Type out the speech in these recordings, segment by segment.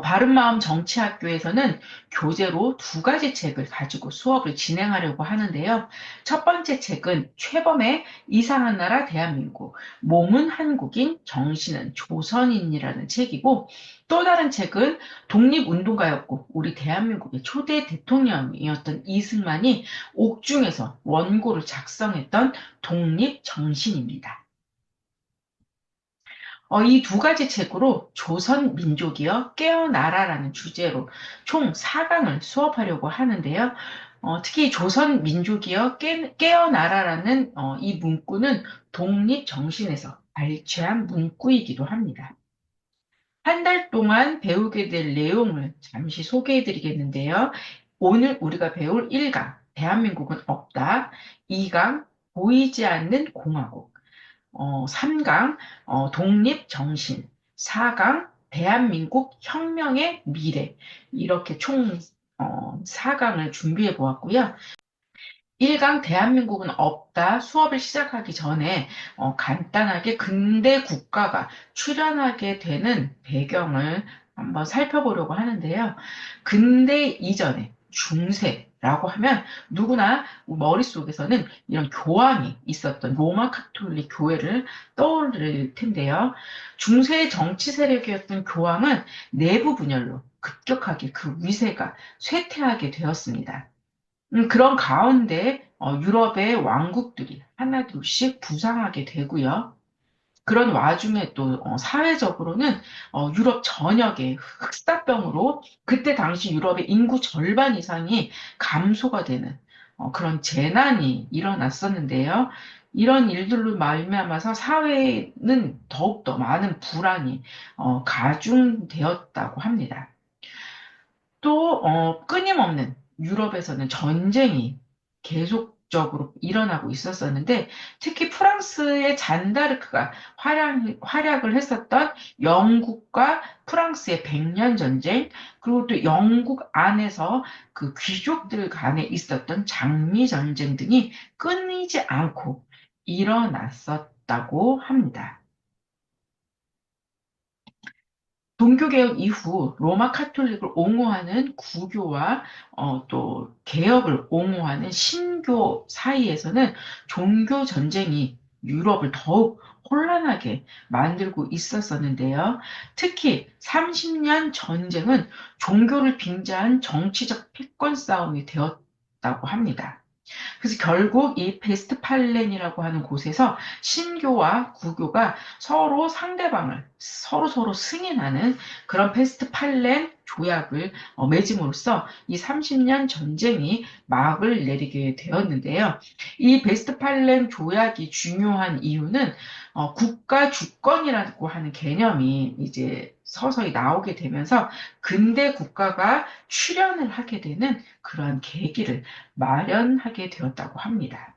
바른마음 정치학교에서는 교재로 두 가지 책을 가지고 수업을 진행하려고 하는데요. 첫 번째 책은 최범의 이상한 나라 대한민국, 몸은 한국인, 정신은 조선인이라는 책이고, 또 다른 책은 독립운동가였고, 우리 대한민국의 초대 대통령이었던 이승만이 옥중에서 원고를 작성했던 독립정신입니다. 이 두 가지 책으로 조선 민족이여 깨어나라라는 주제로 총 4강을 수업하려고 하는데요. 특히 조선 민족이여 깨어나라라는 이 문구는 독립 정신에서 발췌한 문구이기도 합니다. 한 달 동안 배우게 될 내용을 잠시 소개해 드리겠는데요. 오늘 우리가 배울 1강, 대한민국은 없다. 2강, 보이지 않는 공화국. 3강 독립정신, 4강 대한민국 혁명의 미래 이렇게 총 4강을 준비해 보았고요. 1강 대한민국은 없다 수업을 시작하기 전에 간단하게 근대 국가가 출현하게 되는 배경을 한번 살펴보려고 하는데요. 근대 이전에 중세라고 하면 누구나 머릿속에서는 이런 교황이 있었던 로마 카톨릭 교회를 떠올릴 텐데요. 중세의 정치 세력이었던 교황은 내부 분열로 급격하게 그 위세가 쇠퇴하게 되었습니다. 그런 가운데 유럽의 왕국들이 하나둘씩 부상하게 되고요. 그런 와중에 또 사회적으로는 유럽 전역의 흑사병으로 그때 당시 유럽의 인구 절반 이상이 감소가 되는 그런 재난이 일어났었는데요. 이런 일들로 말미암아서 사회는 더욱더 많은 불안이 가중되었다고 합니다. 또 끊임없는 유럽에서는 전쟁이 계속적으로 일어나고 있었었는데 특히 프랑스의 잔다르크가 활약을 했었던 영국과 프랑스의 백년 전쟁 그리고 또 영국 안에서 그 귀족들 간에 있었던 장미 전쟁 등이 끊이지 않고 일어났었다고 합니다. 종교개혁 이후 로마 카톨릭을 옹호하는 구교와 또 개혁을 옹호하는 신교 사이에서는 종교 전쟁이 유럽을 더욱 혼란하게 만들고 있었었는데요. 특히 30년 전쟁은 종교를 빙자한 정치적 패권 싸움이 되었다고 합니다. 그래서 결국 이 베스트팔렌이라고 하는 곳에서 신교와 구교가 서로 상대방을 서로 승인하는 그런 베스트팔렌 조약을 맺음으로써 이 30년 전쟁이 막을 내리게 되었는데요. 이 베스트팔렌 조약이 중요한 이유는 국가 주권이라고 하는 개념이 이제 서서히 나오게 되면서 근대 국가가 출현을 하게 되는 그러한 계기를 마련하게 되었다고 합니다.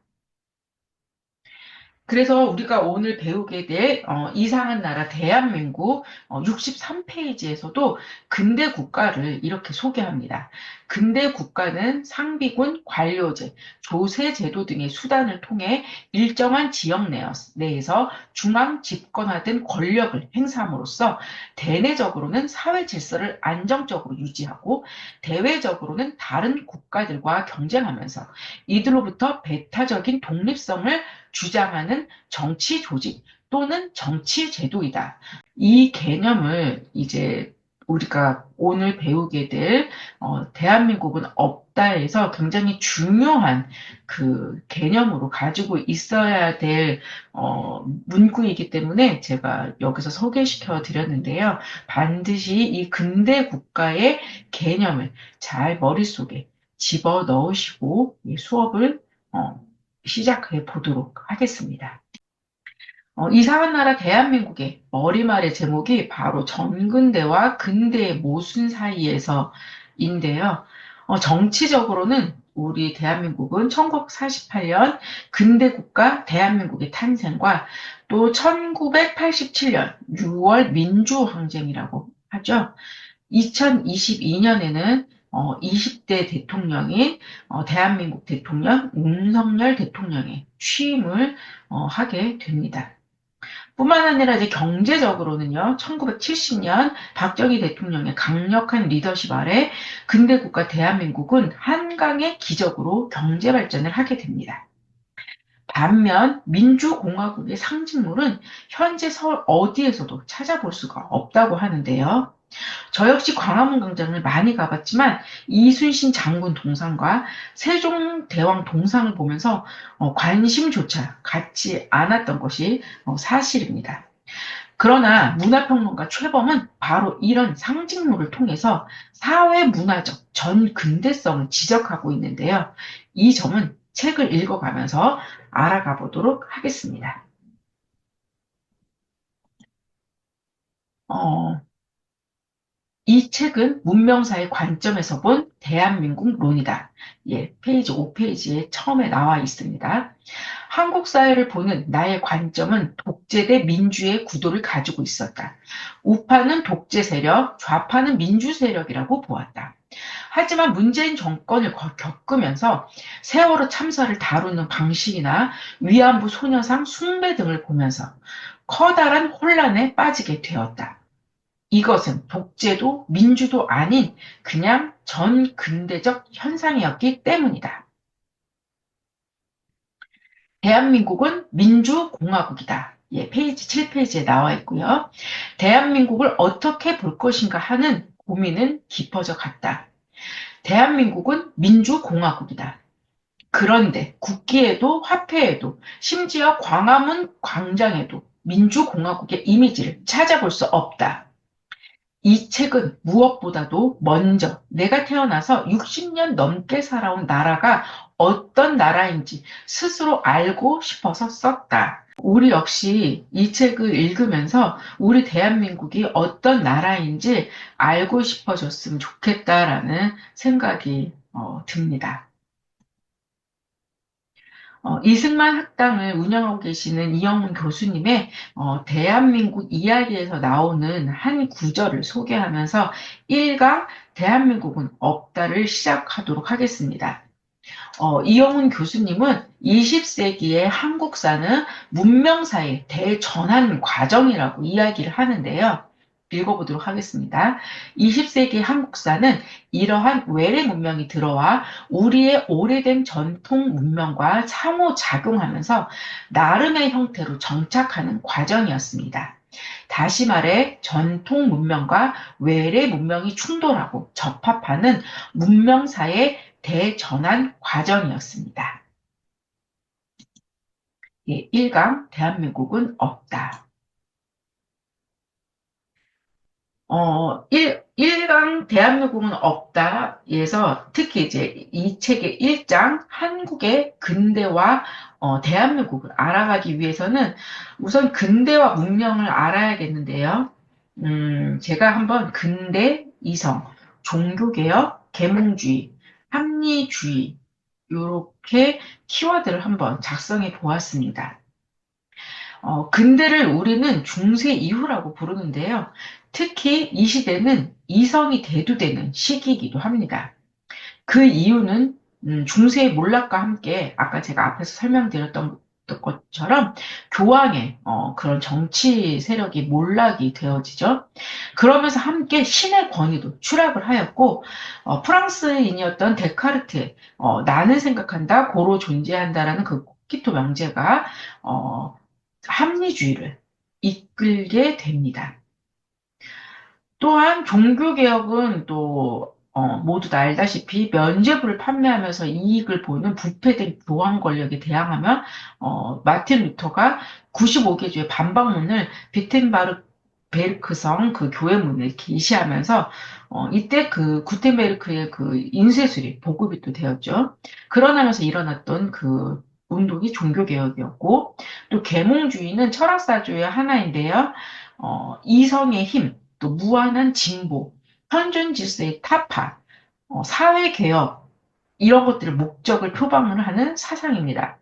그래서 우리가 오늘 배우게 될 이상한 나라 대한민국 63페이지에서도 근대 국가를 이렇게 소개합니다. 근대 국가는 상비군, 관료제, 조세 제도 등의 수단을 통해 일정한 지역 내에서 중앙 집권화된 권력을 행사함으로써 대내적으로는 사회 질서를 안정적으로 유지하고 대외적으로는 다른 국가들과 경쟁하면서 이들로부터 배타적인 독립성을 주장하는 정치 조직 또는 정치 제도이다. 이 개념을 이제 우리가 오늘 배우게 될 대한민국은 없다에서 굉장히 중요한 그 개념으로 가지고 있어야 될 문구이기 때문에 제가 여기서 소개시켜 드렸는데요. 반드시 이 근대 국가의 개념을 잘 머릿속에 집어 넣으시고 이 수업을 시작해 보도록 하겠습니다. 이상한 나라 대한민국의 머리말의 제목이 바로 전근대와 근대의 모순 사이에서인데요. 정치적으로는 우리 대한민국은 1948년 근대국가 대한민국의 탄생과 또 1987년 6월 민주항쟁이라고 하죠. 2022년에는 20대 대통령인 대한민국 대통령 윤석열 대통령의 취임을 하게 됩니다. 뿐만 아니라 이제 경제적으로는요, 1970년 박정희 대통령의 강력한 리더십 아래 근대 국가 대한민국은 한강의 기적으로 경제 발전을 하게 됩니다. 반면 민주공화국의 상징물은 현재 서울 어디에서도 찾아볼 수가 없다고 하는데요. 저 역시 광화문 광장을 많이 가봤지만 이순신 장군 동상과 세종대왕 동상을 보면서 관심조차 갖지 않았던 것이 사실입니다. 그러나 문화평론가 최범은 바로 이런 상징물을 통해서 사회 문화적 전근대성을 지적하고 있는데요. 이 점은 책을 읽어가면서 알아가 보도록 하겠습니다. 어, 이 책은 문명사의 관점에서 본 대한민국론이다. 예, 페이지 5페이지에 처음에 나와 있습니다. 한국 사회를 보는 나의 관점은 독재 대 민주의 구도를 가지고 있었다. 우파는 독재 세력, 좌파는 민주 세력이라고 보았다. 하지만 문재인 정권을 겪으면서 세월호 참사를 다루는 방식이나 위안부 소녀상 숭배 등을 보면서 커다란 혼란에 빠지게 되었다. 이것은 독재도 민주도 아닌 그냥 전근대적 현상이었기 때문이다. 대한민국은 민주공화국이다. 예, 페이지 7페이지에 나와 있고요. 대한민국을 어떻게 볼 것인가 하는 고민은 깊어져 갔다. 대한민국은 민주공화국이다. 그런데 국기에도 화폐에도 심지어 광화문 광장에도 민주공화국의 이미지를 찾아볼 수 없다. 이 책은 무엇보다도 먼저 내가 태어나서 60년 넘게 살아온 나라가 어떤 나라인지 스스로 알고 싶어서 썼다. 우리 역시 이 책을 읽으면서 우리 대한민국이 어떤 나라인지 알고 싶어졌으면 좋겠다라는 생각이 듭니다. 이승만 학당을 운영하고 계시는 이영훈 교수님의 대한민국 이야기에서 나오는 한 구절을 소개하면서 1강 대한민국은 없다를 시작하도록 하겠습니다. 이영훈 교수님은 20세기의 한국사는 문명사의 대전환 과정이라고 이야기를 하는데요. 읽어보도록 하겠습니다. 20세기 한국사는 이러한 외래 문명이 들어와 우리의 오래된 전통 문명과 상호작용하면서 나름의 형태로 정착하는 과정이었습니다. 다시 말해 전통 문명과 외래 문명이 충돌하고 접합하는 문명사의 대전환 과정이었습니다. 예, 1강 대한민국은 없다. 1강 대한민국은 없다에서 특히 이제 이 책의 1장 한국의 근대와 대한민국을 알아가기 위해서는 우선 근대와 문명을 알아야겠는데요. 제가 한번 근대, 이성, 종교개혁, 계몽주의, 합리주의 이렇게 키워드를 한번 작성해 보았습니다. 근대를 우리는 중세 이후라고 부르는데요. 특히 이 시대는 이성이 대두되는 시기이기도 합니다. 그 이유는 중세의 몰락과 함께 아까 제가 앞에서 설명드렸던 것처럼 교황의 그런 정치 세력이 몰락이 되어지죠. 그러면서 함께 신의 권위도 추락을 하였고 프랑스인이었던 데카르트의 나는 생각한다, 고로 존재한다라는 그 코끼토 명제가 합리주의를 이끌게 됩니다. 또한 종교개혁은 또 모두 다 알다시피 면죄부를 판매하면서 이익을 보는 부패된 교황 권력에 대항하며 마틴 루터가 95개 주의 반박문을 비텐베르크성 그 교회문을 게시하면서 이때 그 구텐베르크의 그 인쇄술이 보급이 또 되었죠. 그러나면서 일어났던 그 운동이 종교개혁이었고 또 계몽주의는 철학사주의 하나인데요. 이성의 힘, 또 무한한 진보, 현존질서의 타파, 사회개혁, 이런 것들을 목적을 표방을 하는 사상입니다.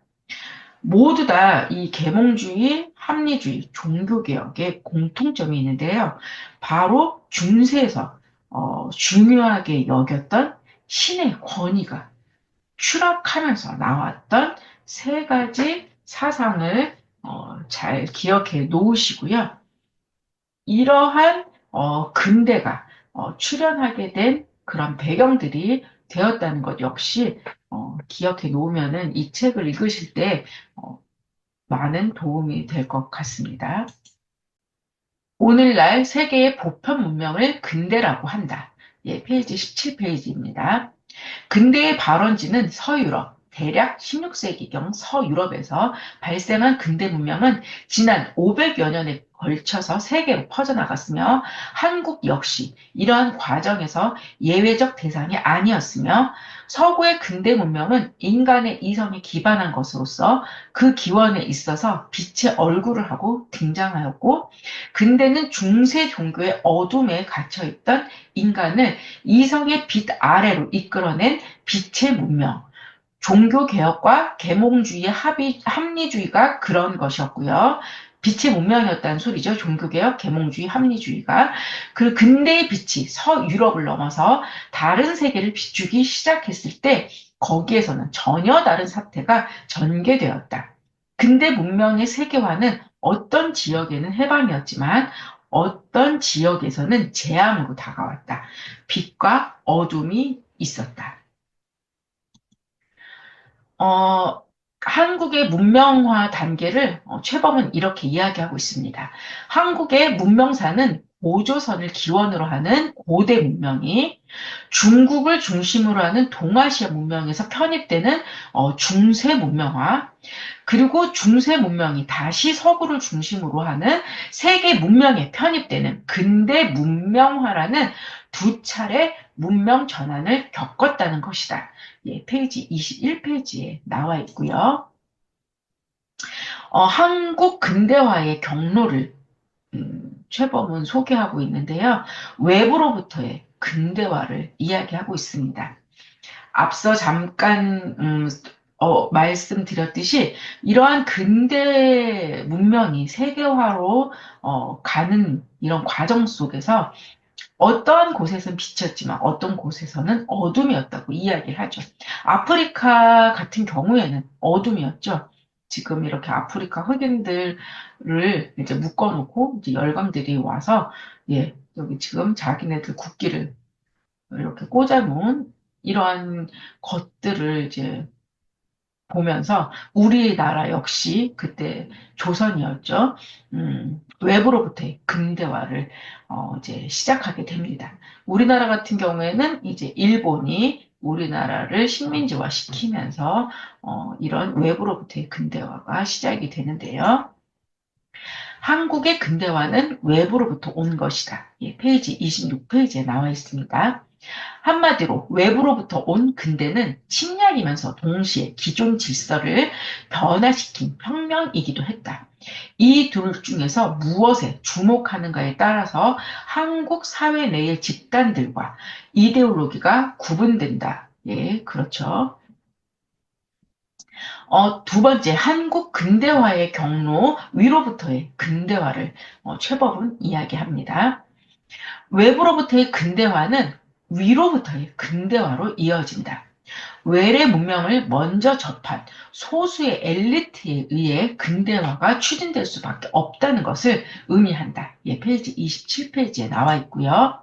모두 다 이 계몽주의, 합리주의, 종교개혁의 공통점이 있는데요. 바로 중세에서 중요하게 여겼던 신의 권위가 추락하면서 나왔던 세 가지 사상을 잘 기억해 놓으시고요. 이러한 근대가 출현하게 된 그런 배경들이 되었다는 것 역시 기억해 놓으면은 이 책을 읽으실 때 어, 많은 도움이 될 것 같습니다. 오늘날 세계의 보편 문명을 근대라고 한다. 예, 페이지 17페이지입니다. 근대의 발원지는 서유럽, 대략 16세기경 서유럽에서 발생한 근대 문명은 지난 500여 년에 걸쳐서 세계로 퍼져나갔으며 한국 역시 이러한 과정에서 예외적 대상이 아니었으며 서구의 근대 문명은 인간의 이성에 기반한 것으로서 그 기원에 있어서 빛의 얼굴을 하고 등장하였고 근대는 중세 종교의 어둠에 갇혀있던 인간을 이성의 빛 아래로 이끌어낸 빛의 문명, 종교개혁과 계몽주의의 합리주의가 그런 것이었고요. 빛의 문명이었다는 소리죠. 종교개혁, 계몽주의, 합리주의가. 그 근대의 빛이 서유럽을 넘어서 다른 세계를 비추기 시작했을 때 거기에서는 전혀 다른 사태가 전개되었다. 근대 문명의 세계화는 어떤 지역에는 해방이었지만 어떤 지역에서는 재앙으로 다가왔다. 빛과 어둠이 있었다. 어, 한국의 문명화 단계를 최범은 이렇게 이야기하고 있습니다. 한국의 문명사는 고조선을 기원으로 하는 고대 문명이 중국을 중심으로 하는 동아시아 문명에서 편입되는 중세 문명화, 그리고 중세 문명이 다시 서구를 중심으로 하는 세계 문명에 편입되는 근대 문명화라는 두 차례 문명 전환을 겪었다는 것이다. 예, 페이지 21페이지에 나와 있고요. 한국 근대화의 경로를 최범은 소개하고 있는데요. 외부로부터의 근대화를 이야기하고 있습니다. 앞서 잠깐 말씀드렸듯이 이러한 근대 문명이 세계화로 가는 이런 과정 속에서 어떠한 곳에서는 빛이었지만 어떤 곳에서는 어둠이었다고 이야기를 하죠. 아프리카 같은 경우에는 어둠이었죠. 지금 이렇게 아프리카 흑인들을 이제 묶어놓고 이제 열강들이 와서 예, 여기 지금 자기네들 국기를 이렇게 꽂아놓은 이러한 것들을 이제 보면서 우리나라 역시 그때 조선이었죠. 외부로부터의 근대화를 이제 시작하게 됩니다. 우리나라 같은 경우에는 이제 일본이 우리나라를 식민지화 시키면서 이런 외부로부터의 근대화가 시작이 되는데요. 한국의 근대화는 외부로부터 온 것이다. 예, 페이지 26페이지에 나와 있습니다. 한마디로 외부로부터 온 근대는 침략이면서 동시에 기존 질서를 변화시킨 혁명이기도 했다. 이 둘 중에서 무엇에 주목하는가에 따라서 한국 사회 내의 집단들과 이데올로기가 구분된다. 예, 그렇죠. 두 번째, 한국 근대화의 경로 위로부터의 근대화를 최법은 이야기합니다. 외부로부터의 근대화는 위로부터의 근대화로 이어진다. 외래 문명을 먼저 접한 소수의 엘리트에 의해 근대화가 추진될 수밖에 없다는 것을 의미한다. 예, 페이지 27페이지에 나와 있고요.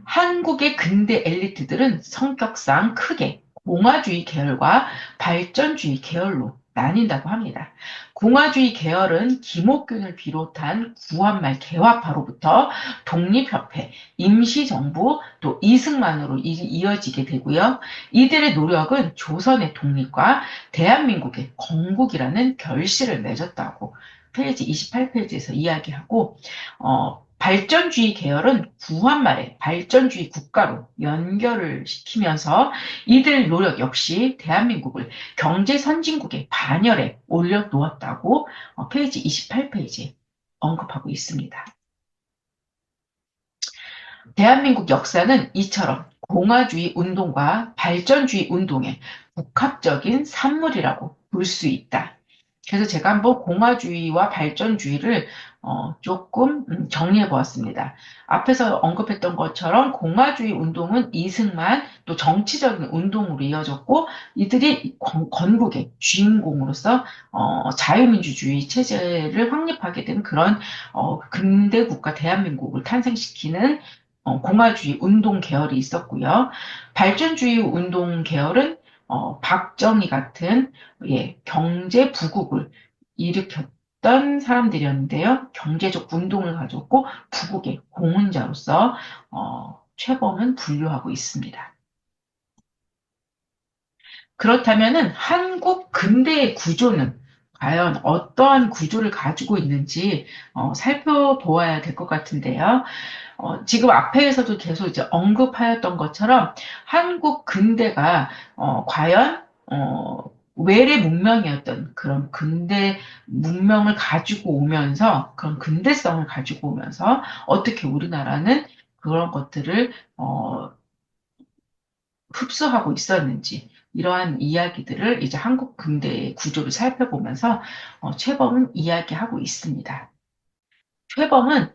한국의 근대 엘리트들은 성격상 크게 공화주의 계열과 발전주의 계열로 나뉜다고 합니다. 공화주의 계열은 김옥균을 비롯한 구한말 개화파로부터 독립협회, 임시정부, 또 이승만으로 이어지게 되고요. 이들의 노력은 조선의 독립과 대한민국의 건국이라는 결실을 맺었다고 페이지 28페이지에서 이야기하고 발전주의 계열은 구한말의 발전주의 국가로 연결을 시키면서 이들 노력 역시 대한민국을 경제 선진국의 반열에 올려놓았다고 페이지 28페이지에 언급하고 있습니다. 대한민국 역사는 이처럼 공화주의 운동과 발전주의 운동의 복합적인 산물이라고 볼 수 있다. 그래서 제가 한번 공화주의와 발전주의를 조금 정리해 보았습니다. 앞에서 언급했던 것처럼 공화주의 운동은 이승만 또 정치적인 운동으로 이어졌고 이들이 건국의 주인공으로서 자유민주주의 체제를 확립하게 된 그런 근대 국가 대한민국을 탄생시키는 공화주의 운동 계열이 있었고요. 발전주의 운동 계열은 박정희 같은 경제 부국을 일으켰던 사람들이었는데요. 경제적 운동을 가졌고 부국의 공헌자로서 최범은 분류하고 있습니다. 그렇다면은 한국 근대의 구조는 과연 어떠한 구조를 가지고 있는지 살펴보아야 될 것 같은데요. 지금 앞에서도 계속 이제 언급하였던 것처럼 한국 근대가 과연 외래 문명이었던 그런 근대 문명을 가지고 오면서 그런 근대성을 가지고 오면서 어떻게 우리나라는 그런 것들을 흡수하고 있었는지 이러한 이야기들을 이제 한국 근대의 구조를 살펴보면서 최범은 이야기하고 있습니다. 최범은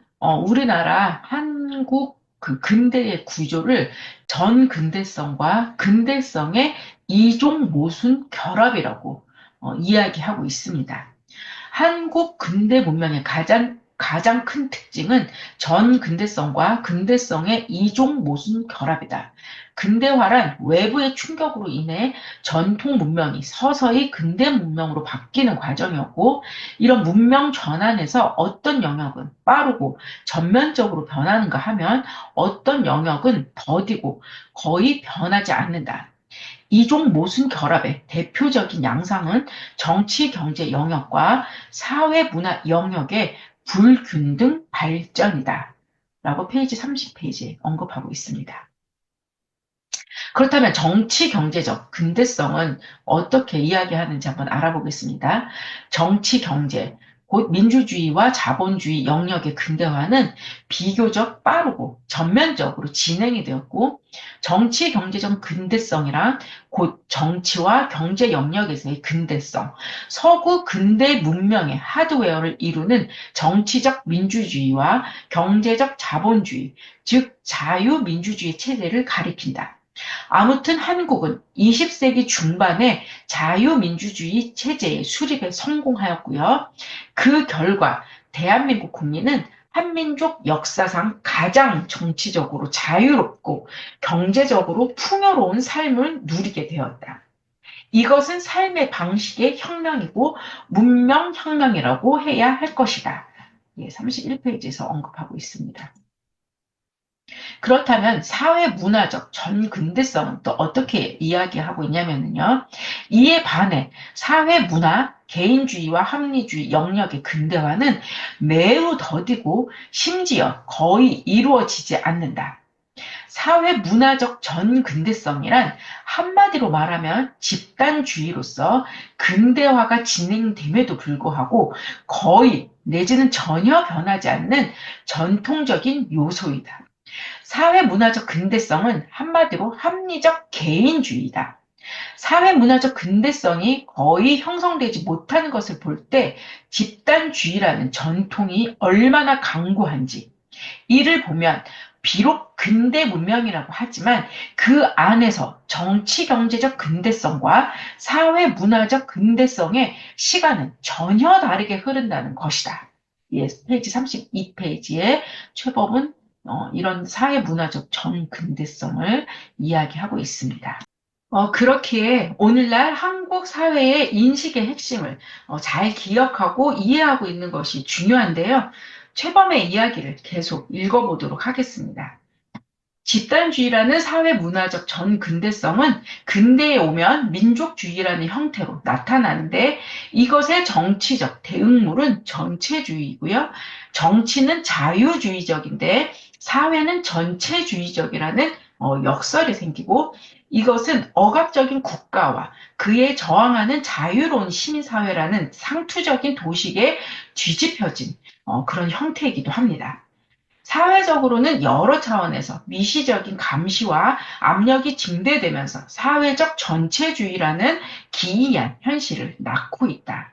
우리나라 한국 그 근대의 구조를 전 근대성과 근대성의 이종 모순 결합이라고 이야기하고 있습니다. 한국 근대 문명의 가장 큰 특징은 전 근대성과 근대성의 이종 모순 결합이다. 근대화란 외부의 충격으로 인해 전통 문명이 서서히 근대 문명으로 바뀌는 과정이었고, 이런 문명 전환에서 어떤 영역은 빠르고 전면적으로 변하는가 하면 어떤 영역은 더디고 거의 변하지 않는다. 이종 모순 결합의 대표적인 양상은 정치 경제 영역과 사회 문화 영역의 불균등 발전이다. 라고 페이지 30페이지에 언급하고 있습니다. 그렇다면 정치 경제적 근대성은 어떻게 이야기하는지 한번 알아보겠습니다. 정치 경제, 곧 민주주의와 자본주의 영역의 근대화는 비교적 빠르고 전면적으로 진행이 되었고, 정치 경제적 근대성이란 곧 정치와 경제 영역에서의 근대성, 서구 근대 문명의 하드웨어를 이루는 정치적 민주주의와 경제적 자본주의, 즉 자유민주주의 체제를 가리킨다. 아무튼 한국은 20세기 중반에 자유민주주의 체제의 수립에 성공하였고요. 그 결과 대한민국 국민은 한민족 역사상 가장 정치적으로 자유롭고 경제적으로 풍요로운 삶을 누리게 되었다. 이것은 삶의 방식의 혁명이고 문명혁명이라고 해야 할 것이다. 31페이지에서 언급하고 있습니다. 그렇다면 사회 문화적 전근대성은 또 어떻게 이야기하고 있냐면요. 이에 반해 사회 문화, 개인주의와 합리주의 영역의 근대화는 매우 더디고 심지어 거의 이루어지지 않는다. 사회 문화적 전근대성이란 한마디로 말하면 집단주의로서 근대화가 진행됨에도 불구하고 거의 내지는 전혀 변하지 않는 전통적인 요소이다. 사회문화적 근대성은 한마디로 합리적 개인주의다. 사회문화적 근대성이 거의 형성되지 못하는 것을 볼 때 집단주의라는 전통이 얼마나 강고한지 이를 보면 비록 근대 문명이라고 하지만 그 안에서 정치 경제적 근대성과 사회 문화적 근대성의 시간은 전혀 다르게 흐른다는 것이다. 예, 페이지 32페이지에 최범은 이런 사회 문화적 전근대성을 이야기하고 있습니다. 그렇기에 오늘날 한국 사회의 인식의 핵심을 잘 기억하고 이해하고 있는 것이 중요한데요. 최범의 이야기를 계속 읽어보도록 하겠습니다. 집단주의라는 사회 문화적 전근대성은 근대에 오면 민족주의라는 형태로 나타나는데 이것의 정치적 대응물은 전체주의이고요. 정치는 자유주의적인데 사회는 전체주의적이라는 역설이 생기고 이것은 억압적인 국가와 그에 저항하는 자유로운 시민사회라는 상투적인 도식에 뒤집혀진 그런 형태이기도 합니다. 사회적으로는 여러 차원에서 미시적인 감시와 압력이 증대되면서 사회적 전체주의라는 기이한 현실을 낳고 있다.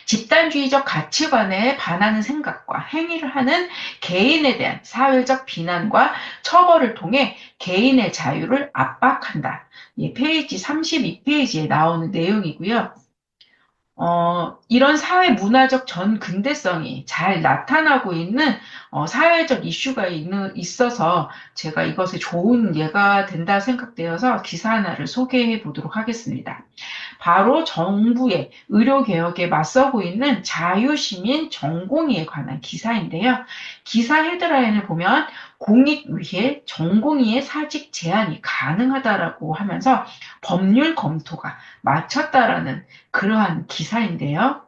집단주의적 가치관에 반하는 생각과 행위를 하는 개인에 대한 사회적 비난과 처벌을 통해 개인의 자유를 압박한다. 예, 페이지 32페이지에 나오는 내용이고요. 이런 사회 문화적 전근대성이 잘 나타나고 있는 사회적 이슈가 있어서 제가 이것에 좋은 예가 된다 생각되어서 기사 하나를 소개해 보도록 하겠습니다. 바로 정부의 의료개혁에 맞서고 있는 자유시민 전공의에 관한 기사인데요. 기사 헤드라인을 보면 공익 위해 전공의의 사직 제한이 가능하다라고 하면서 법률 검토가 마쳤다라는 그러한 기사인데요.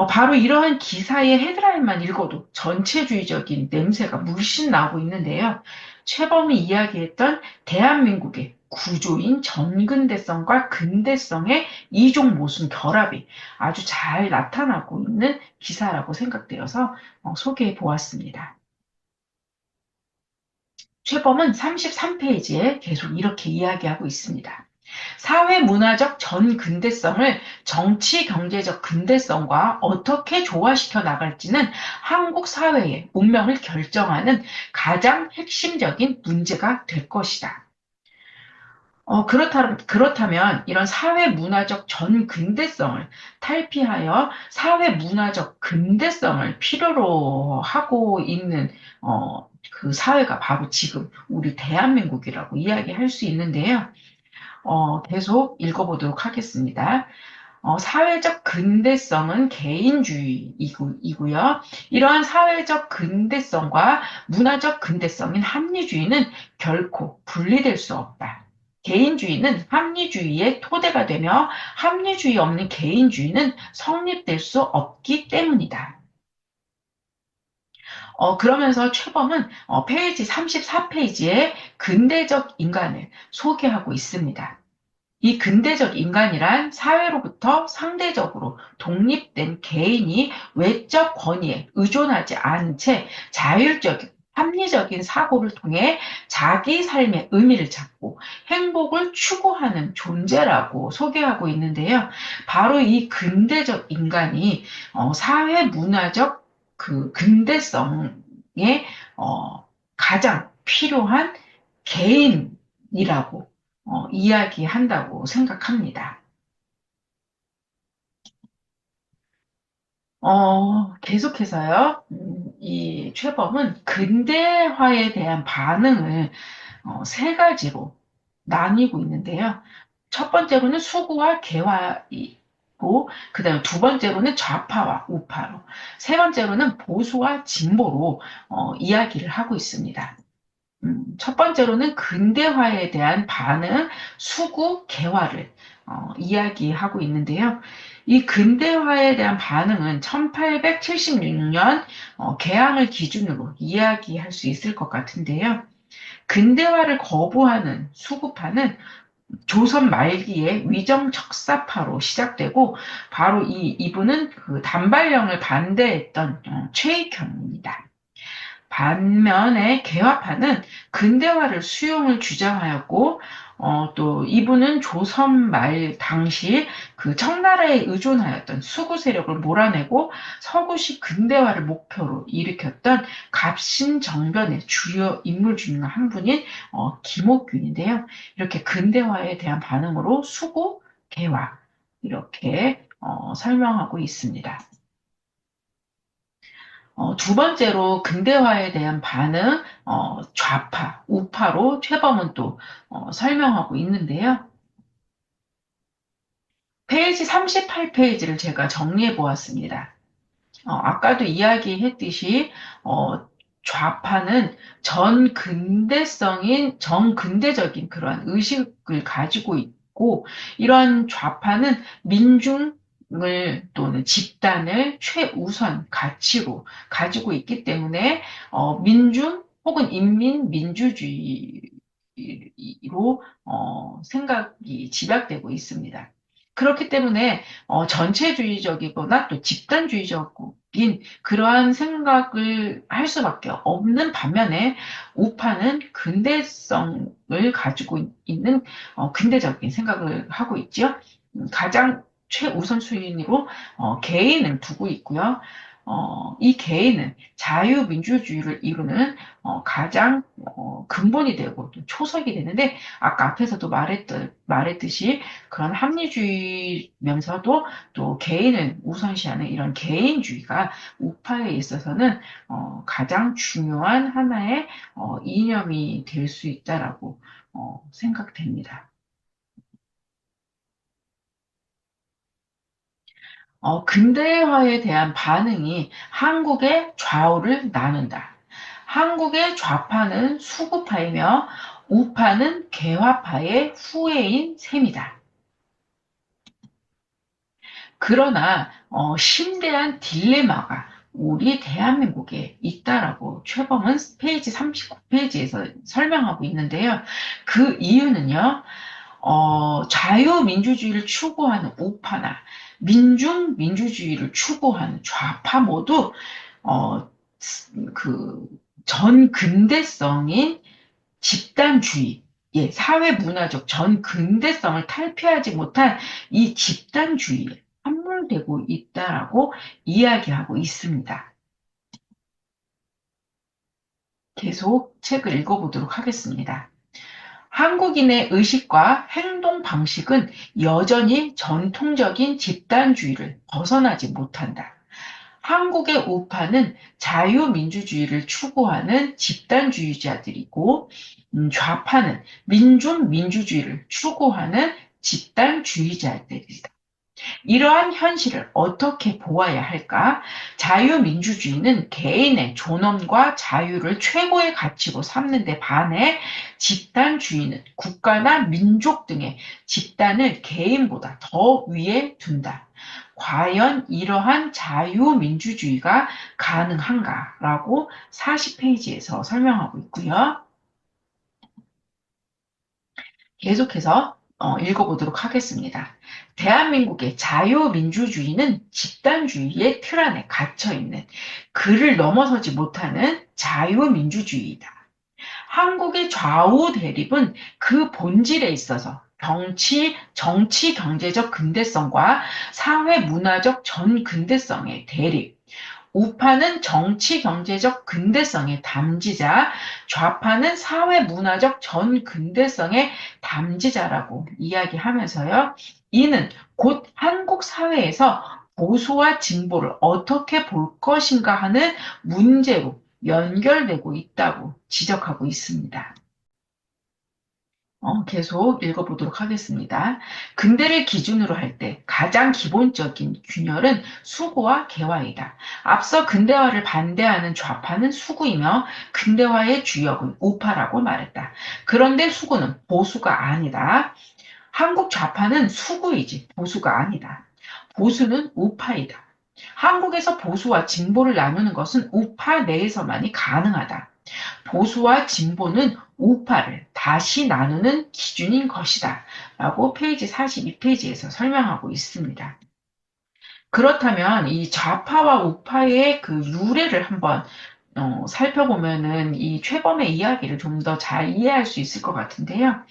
바로 이러한 기사의 헤드라인만 읽어도 전체주의적인 냄새가 물씬 나고 있는데요. 최범이 이야기했던 대한민국의 구조인 전근대성과 근대성의 이종 모순 결합이 아주 잘 나타나고 있는 기사라고 생각되어서 소개해 보았습니다. 최범은 33페이지에 계속 이렇게 이야기하고 있습니다. 사회 문화적 전근대성을 정치 경제적 근대성과 어떻게 조화시켜 나갈지는 한국 사회의 운명을 결정하는 가장 핵심적인 문제가 될 것이다. 그렇다면 이런 사회 문화적 전근대성을 탈피하여 사회 문화적 근대성을 필요로 하고 있는 그 사회가 바로 지금 우리 대한민국이라고 이야기할 수 있는데요. 계속 읽어보도록 하겠습니다. 사회적 근대성은 개인주의이고요. 이러한 사회적 근대성과 문화적 근대성인 합리주의는 결코 분리될 수 없다. 개인주의는 합리주의의 토대가 되며 합리주의 없는 개인주의는 성립될 수 없기 때문이다. 그러면서 최범은 페이지 34페이지에 근대적 인간을 소개하고 있습니다. 이 근대적 인간이란 사회로부터 상대적으로 독립된 개인이 외적 권위에 의존하지 않은 채 자율적인 합리적인 사고를 통해 자기 삶의 의미를 찾고 행복을 추구하는 존재라고 소개하고 있는데요. 바로 이 근대적 인간이 사회 문화적 그 근대성에 가장 필요한 개인이라고 이야기한다고 생각합니다. 계속해서요, 이 최범은 근대화에 대한 반응을 세 가지로 나뉘고 있는데요. 첫 번째로는 수구와 개화이고, 그 다음에 두 번째로는 좌파와 우파로, 세 번째로는 보수와 진보로 이야기를 하고 있습니다. 첫 번째로는 근대화에 대한 반응, 수구, 개화를 이야기하고 있는데요. 이 근대화에 대한 반응은 1876년 개항을 기준으로 이야기할 수 있을 것 같은데요. 근대화를 거부하는 수구파는 조선 말기에 위정척사파로 시작되고 바로 이분은 그 단발령을 반대했던 최익현입니다. 반면에 개화파는 근대화를 수용을 주장하였고, 또 이분은 조선 말 당시 그 청나라에 의존하였던 수구 세력을 몰아내고 서구식 근대화를 목표로 일으켰던 갑신정변의 주요 인물 중 한 분인 김옥균인데요. 이렇게 근대화에 대한 반응으로 수구, 개화 이렇게 설명하고 있습니다. 두 번째로 근대화에 대한 반응, 좌파, 우파로 최범은 또 설명하고 있는데요. 페이지 38페이지를 제가 정리해 보았습니다. 아까도 이야기했듯이 좌파는 정근대적인 그러한 의식을 가지고 있고 이런 좌파는 민중을 또는 집단을 최우선 가치로 가지고 있기 때문에 민중 혹은 인민민주주의로 생각이 집약되고 있습니다. 그렇기 때문에 전체주의적이거나 또 집단주의적인 그러한 생각을 할 수밖에 없는 반면에 우파는 근대성을 가지고 있는 근대적인 생각을 하고 있죠. 가장 최우선순위로 개인을 두고 있고요. 이 개인은 자유민주주의를 이루는 가장 근본이 되고 또 초석이 되는데 아까 앞에서도 말했듯이 그런 합리주의면서도 또 개인을 우선시하는 이런 개인주의가 우파에 있어서는 가장 중요한 하나의 이념이 될 수 있다라고 생각됩니다. 근대화에 대한 반응이 한국의 좌우를 나눈다. 한국의 좌파는 수구파이며 우파는 개화파의 후예인 셈이다. 그러나 심대한 딜레마가 우리 대한민국에 있다라고 최범은 페이지 39페이지에서 설명하고 있는데요. 그 이유는요. 자유민주주의를 추구하는 우파나 민중민주주의를 추구하는 좌파 모두 어, 그 전근대성인 집단주의, 예, 사회문화적 전근대성을 탈피하지 못한 이 집단주의에 함몰되고 있다라고 이야기하고 있습니다. 계속 책을 읽어보도록 하겠습니다. 한국인의 의식과 행동 방식은 여전히 전통적인 집단주의를 벗어나지 못한다. 한국의 우파는 자유민주주의를 추구하는 집단주의자들이고, 좌파는 민중민주주의를 추구하는 집단주의자들이다. 이러한 현실을 어떻게 보아야 할까? 자유민주주의는 개인의 존엄과 자유를 최고의 가치로 삼는 데 반해 집단주의는 국가나 민족 등의 집단을 개인보다 더 위에 둔다. 과연 이러한 자유민주주의가 가능한가라고 40페이지에서 설명하고 있고요. 계속해서 읽어보도록 하겠습니다. 대한민국의 자유민주주의는 집단주의의 틀 안에 갇혀있는 그를 넘어서지 못하는 자유민주주의이다. 한국의 좌우 대립은 그 본질에 있어서 정치 경제적 근대성과 사회 문화적 전근대성의 대립, 우파는 정치 경제적 근대성의 담지자, 좌파는 사회 문화적 전근대성의 담지자라고 이야기하면서요. 이는 곧 한국 사회에서 보수와 진보를 어떻게 볼 것인가 하는 문제로 연결되고 있다고 지적하고 있습니다. 계속 읽어보도록 하겠습니다. 근대를 기준으로 할 때 가장 기본적인 균열은 수구와 개화이다. 앞서 근대화를 반대하는 좌파는 수구이며 근대화의 주역은 우파라고 말했다. 그런데 수구는 보수가 아니다. 한국 좌파는 수구이지 보수가 아니다. 보수는 우파이다. 한국에서 보수와 진보를 나누는 것은 우파 내에서만이 가능하다. 보수와 진보는 우파를 다시 나누는 기준인 것이다. 라고 페이지 42페이지에서 설명하고 있습니다. 그렇다면 이 좌파와 우파의 그 유래를 한번 살펴보면은 이 최범의 이야기를 좀 더 잘 이해할 수 있을 것 같은데요.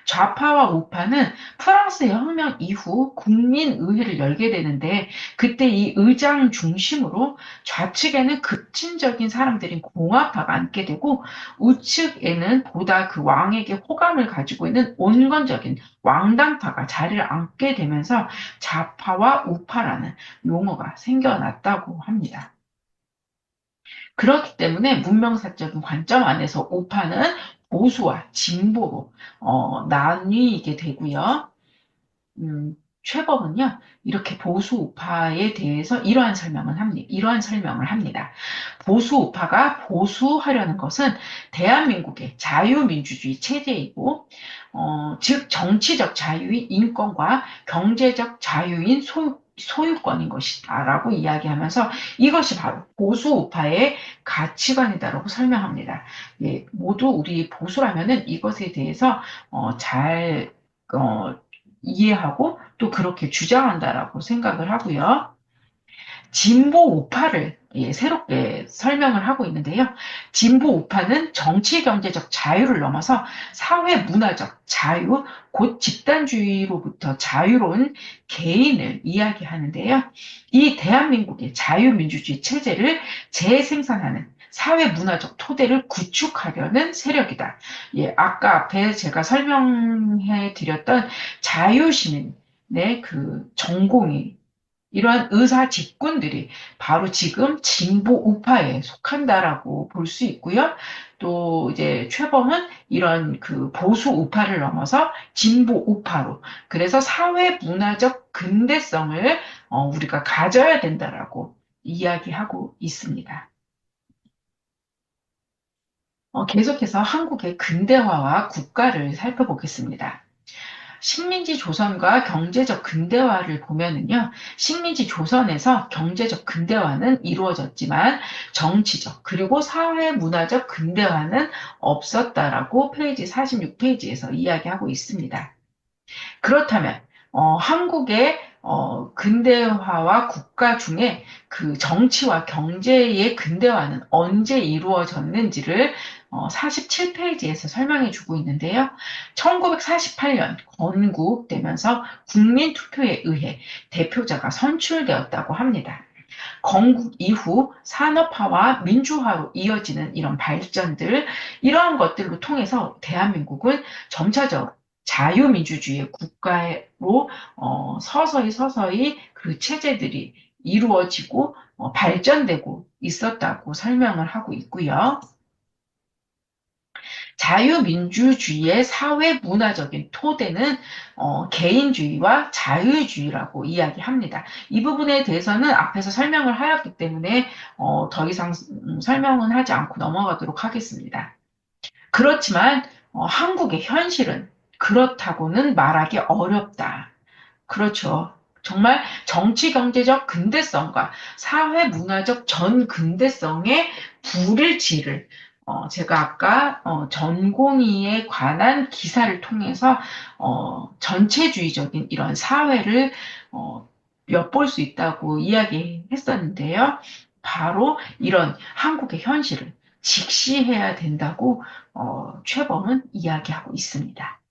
좌파와 우파는 프랑스 혁명 이후 국민의회를 열게 되는데 그때 이 의장 중심으로 좌측에는 급진적인 사람들인 공화파가 앉게 되고 우측에는 보다 그 왕에게 호감을 가지고 있는 온건적인 왕당파가 자리를 앉게 되면서 좌파와 우파라는 용어가 생겨났다고 합니다. 그렇기 때문에 문명사적인 관점 안에서 우파는 보수와 진보로 나뉘게 되고요. 최범은요, 이렇게 보수 우파에 대해서 이러한 설명을 합니다. 보수 우파가 보수하려는 것은 대한민국의 자유민주주의 체제이고, 즉, 정치적 자유인 인권과 경제적 자유인 소유권인 것이다라고 이야기하면서 이것이 바로 보수 우파의 가치관이다라고 설명합니다. 예, 모두 우리 보수라면은 이것에 대해서 잘 이해하고 또 그렇게 주장한다라고 생각을 하고요. 진보 우파를 예, 새롭게 설명을 하고 있는데요. 진보 우파는 정치 경제적 자유를 넘어서 사회 문화적 자유, 곧 집단주의로부터 자유로운 개인을 이야기하는데요. 이 대한민국의 자유민주주의 체제를 재생산하는 사회 문화적 토대를 구축하려는 세력이다. 예, 아까 앞에 제가 설명해 드렸던 자유시민의 그 전공이 이러한 의사 직군들이 바로 지금 진보 우파에 속한다라고 볼 수 있고요. 또 이제 최범은 이런 그 보수 우파를 넘어서 진보 우파로 그래서 사회 문화적 근대성을 우리가 가져야 된다라고 이야기하고 있습니다. 계속해서 한국의 근대화와 국가를 살펴보겠습니다. 식민지 조선과 경제적 근대화를 보면은요, 식민지 조선에서 경제적 근대화는 이루어졌지만 정치적 그리고 사회 문화적 근대화는 없었다라고 페이지 46페이지에서 이야기하고 있습니다. 그렇다면 한국의 근대화와 국가 중에 그 정치와 경제의 근대화는 언제 이루어졌는지를 47페이지에서 설명해 주고 있는데요. 1948년 건국되면서 국민투표에 의해 대표자가 선출되었다고 합니다. 건국 이후 산업화와 민주화로 이어지는 이런 발전들, 이러한 것들로 통해서 대한민국은 점차적으로 자유민주주의 국가로 서서히 그 체제들이 이루어지고 발전되고 있었다고 설명을 하고 있고요. 자유민주주의의 사회 문화적인 토대는 개인주의와 자유주의라고 이야기합니다. 이 부분에 대해서는 앞에서 설명을 하였기 때문에 더 이상 설명은 하지 않고 넘어가도록 하겠습니다. 그렇지만 한국의 현실은 그렇다고는 말하기 어렵다. 그렇죠. 정말 정치 경제적 근대성과 사회 문화적 전근대성의 불일치를 제가 아까 전공의에 관한 기사를 통해서 전체주의적인 이런 사회를 엿볼 수 있다고 이야기했었는데요. 바로 이런 한국의 현실을 직시해야 된다고 최범은 이야기하고 있습니다.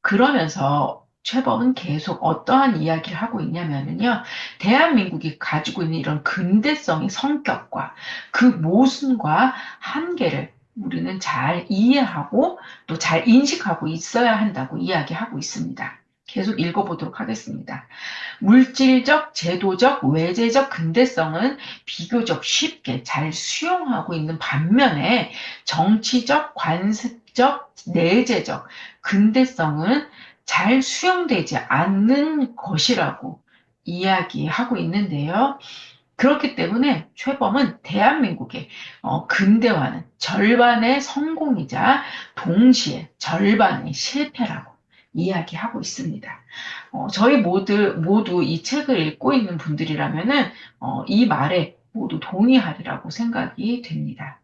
그러면서 최범은 계속 어떠한 이야기를 하고 있냐면요. 대한민국이 가지고 있는 이런 근대성의 성격과 그 모순과 한계를 우리는 잘 이해하고 또 잘 인식하고 있어야 한다고 이야기하고 있습니다. 계속 읽어보도록 하겠습니다. 물질적, 제도적, 외제적 근대성은 비교적 쉽게 잘 수용하고 있는 반면에 정치적, 관습적, 내재적 근대성은 잘 수용되지 않는 것이라고 이야기하고 있는데요. 그렇기 때문에 최범은 대한민국의 근대화는 절반의 성공이자 동시에 절반의 실패라고 이야기하고 있습니다. 저희 모두 이 책을 읽고 있는 분들이라면은, 이 말에 모두 동의하리라고 생각이 됩니다.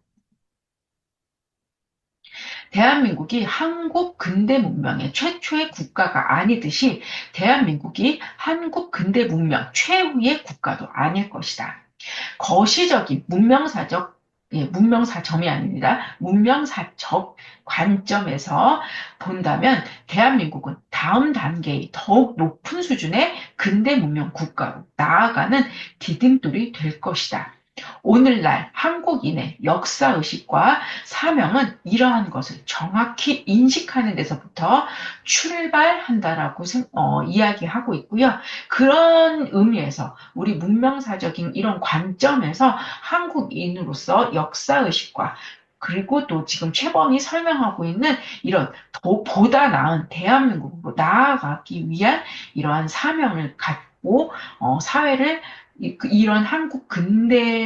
대한민국이 한국 근대 문명의 최초의 국가가 아니듯이 대한민국이 한국 근대 문명 최후의 국가도 아닐 것이다. 거시적인 문명사적 문명사점이 아닙니다. 문명사적 관점에서 본다면 대한민국은 다음 단계의 더욱 높은 수준의 근대 문명 국가로 나아가는 디딤돌이 될 것이다. 오늘날 한국인의 역사의식과 사명은 이러한 것을 정확히 인식하는 데서부터 출발한다라고 이야기하고 있고요. 그런 의미에서 우리 문명사적인 이런 관점에서 한국인으로서 역사의식과 그리고 또 지금 최범이 설명하고 있는 이런 보다 나은 대한민국으로 나아가기 위한 이러한 사명을 갖고 사회를 이런 한국 근대사의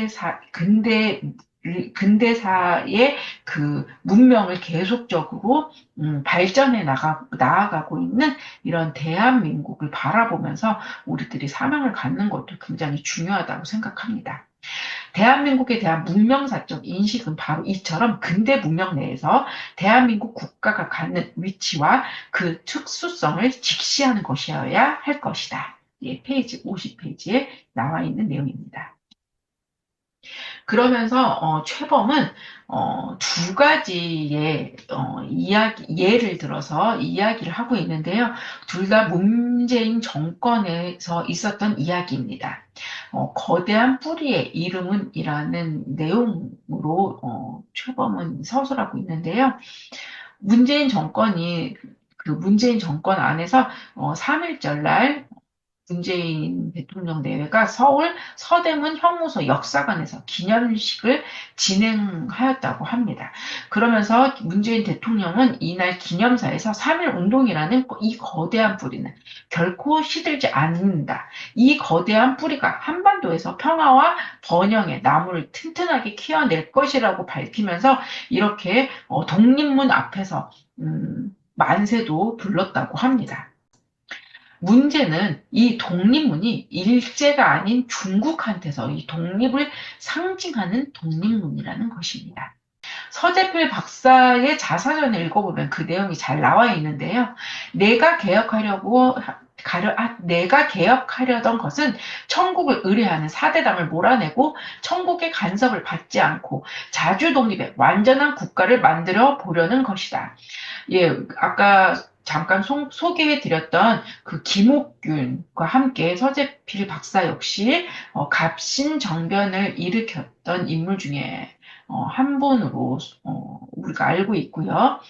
그 문명을 계속적으로 발전해 나아가고 있는 이런 대한민국을 바라보면서 우리들이 사명을 갖는 것도 굉장히 중요하다고 생각합니다. 대한민국에 대한 문명사적 인식은 바로 이처럼 근대 문명 내에서 대한민국 국가가 갖는 위치와 그 특수성을 직시하는 것이어야 할 것이다. 예, 페이지 50페이지에 나와 있는 내용입니다. 그러면서 최범은 두 가지의 예를 들어서 이야기를 하고 있는데요. 둘 다 문재인 정권에서 있었던 이야기입니다. 거대한 뿌리의 이름은이라는 내용으로 최범은 서술하고 있는데요. 문재인 정권이 그 문재인 정권 안에서 3.1절 날 문재인 대통령 내외가 서울 서대문 형무소 역사관에서 기념식을 진행하였다고 합니다. 그러면서 문재인 대통령은 이날 기념사에서 3.1 운동이라는 이 거대한 뿌리는 결코 시들지 않는다. 이 거대한 뿌리가 한반도에서 평화와 번영의 나무를 튼튼하게 키워낼 것이라고 밝히면서 이렇게 독립문 앞에서 만세도 불렀다고 합니다. 문제는 이 독립문이 일제가 아닌 중국한테서 이 독립을 상징하는 독립문이라는 것입니다. 서재필 박사의 자서전을 읽어보면 그 내용이 잘 나와 있는데요. 내가 개혁하려던 것은 천국을 의뢰하는 사대담을 몰아내고 천국의 간섭을 받지 않고 자주 독립의 완전한 국가를 만들어 보려는 것이다. 예, 아까 잠깐 소개해드렸던 그 김옥균과 함께 서재필 박사 역시 갑신정변을 일으켰던 인물 중에 한 분으로 우리가 알고 있고요.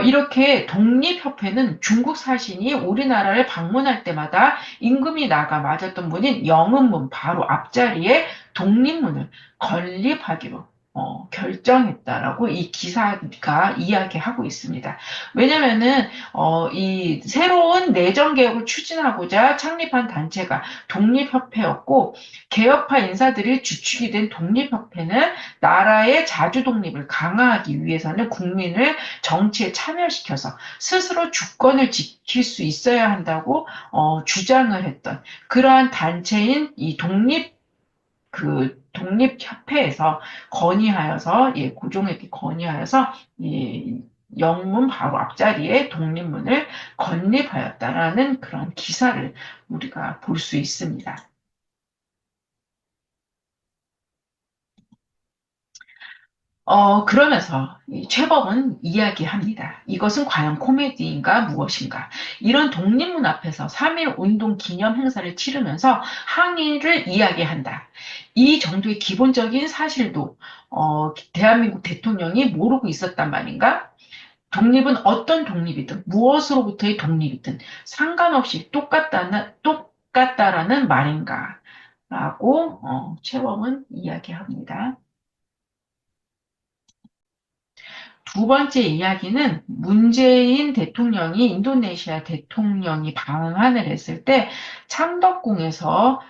이렇게 독립협회는 중국 사신이 우리나라를 방문할 때마다 임금이 나가 맞았던 분인 영은문 바로 앞자리에 독립문을 건립하기로 결정했다라고 이 기사가 이야기하고 있습니다. 왜냐면은 이 새로운 내정 개혁을 추진하고자 창립한 단체가 독립협회였고 개혁파 인사들이 주축이 된 독립협회는 나라의 자주 독립을 강화하기 위해서는 국민을 정치에 참여시켜서 스스로 주권을 지킬 수 있어야 한다고 주장을 했던 그러한 단체인 이 독립협회에서 건의하여서 고종에게 건의하여서 이 영문 바로 앞자리에 독립문을 건립하였다라는 그런 기사를 우리가 볼 수 있습니다. 그러면서 이 최범은 이야기합니다. 이것은 과연 코미디인가 무엇인가? 이런 독립문 앞에서 3.1 운동 기념 행사를 치르면서 항의를 이야기한다. 이 정도의 기본적인 사실도 대한민국 대통령이 모르고 있었단 말인가? 독립은 어떤 독립이든 무엇으로부터의 독립이든 상관없이 똑같다라는 말인가? 라고 최범은 이야기합니다. 두 번째 이야기는 문재인 대통령이 인도네시아 대통령이 방한을 했을 때 창덕궁에서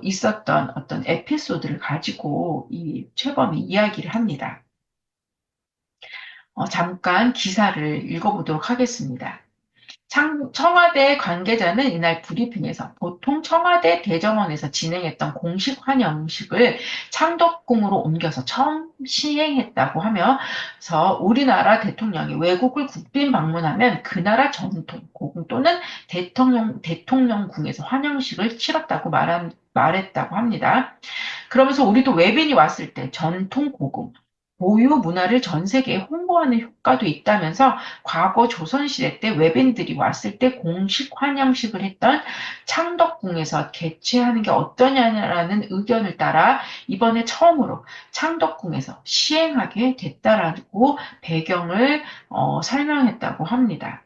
있었던 어떤 에피소드를 가지고 이 최범이 이야기를 합니다. 잠깐 기사를 읽어보도록 하겠습니다. 청와대 관계자는 이날 브리핑에서 보통 청와대 대정원에서 진행했던 공식 환영식을 창덕궁으로 옮겨서 처음 시행했다고 하면서 우리나라 대통령이 외국을 국빈 방문하면 그 나라 전통 고궁 또는 대통령궁에서 환영식을 치렀다고 말했다고 합니다. 그러면서 우리도 외빈이 왔을 때 전통 고궁, 고유 문화를 전 세계에 홍보하는 효과도 있다면서 과거 조선시대 때 외빈들이 왔을 때 공식 환영식을 했던 창덕궁에서 개최하는 게 어떠냐라는 의견을 따라 이번에 처음으로 창덕궁에서 시행하게 됐다라고 배경을 설명했다고 합니다.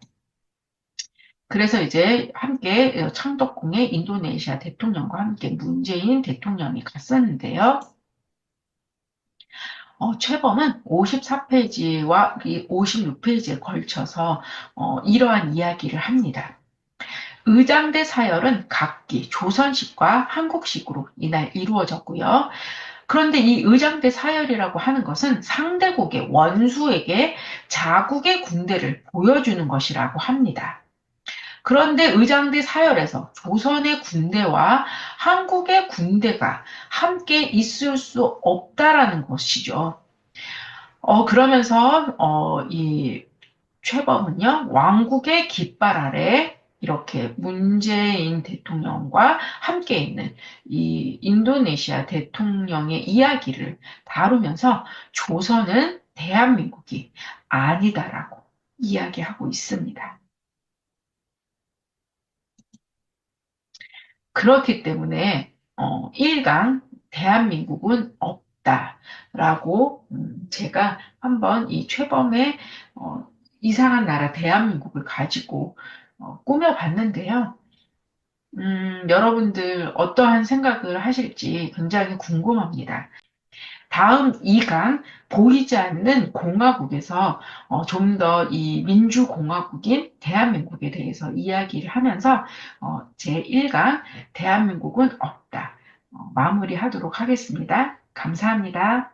그래서 이제 함께 창덕궁에 인도네시아 대통령과 함께 문재인 대통령이 갔었는데요. 최범은 54페이지와 56페이지에 걸쳐서 이러한 이야기를 합니다. 의장대 사열은 각기 조선식과 한국식으로 이날 이루어졌고요. 그런데 이 의장대 사열이라고 하는 것은 상대국의 원수에게 자국의 군대를 보여주는 것이라고 합니다. 그런데 의장대 사열에서 조선의 군대와 한국의 군대가 함께 있을 수 없다라는 것이죠. 그러면서 이 최범은요 왕국의 깃발 아래 이렇게 문재인 대통령과 함께 있는 이 인도네시아 대통령의 이야기를 다루면서 조선은 대한민국이 아니다라고 이야기하고 있습니다. 그렇기 때문에 1강 대한민국은 없다라고 제가 한번 이 최범의 어, 이상한 나라 대한민국을 가지고 꾸며봤는데요. 여러분들 어떠한 생각을 하실지 굉장히 궁금합니다. 다음 2강 보이지 않는 공화국에서 좀 더 이 민주공화국인 대한민국에 대해서 이야기를 하면서 제 1강 대한민국은 없다. 마무리하도록 하겠습니다. 감사합니다.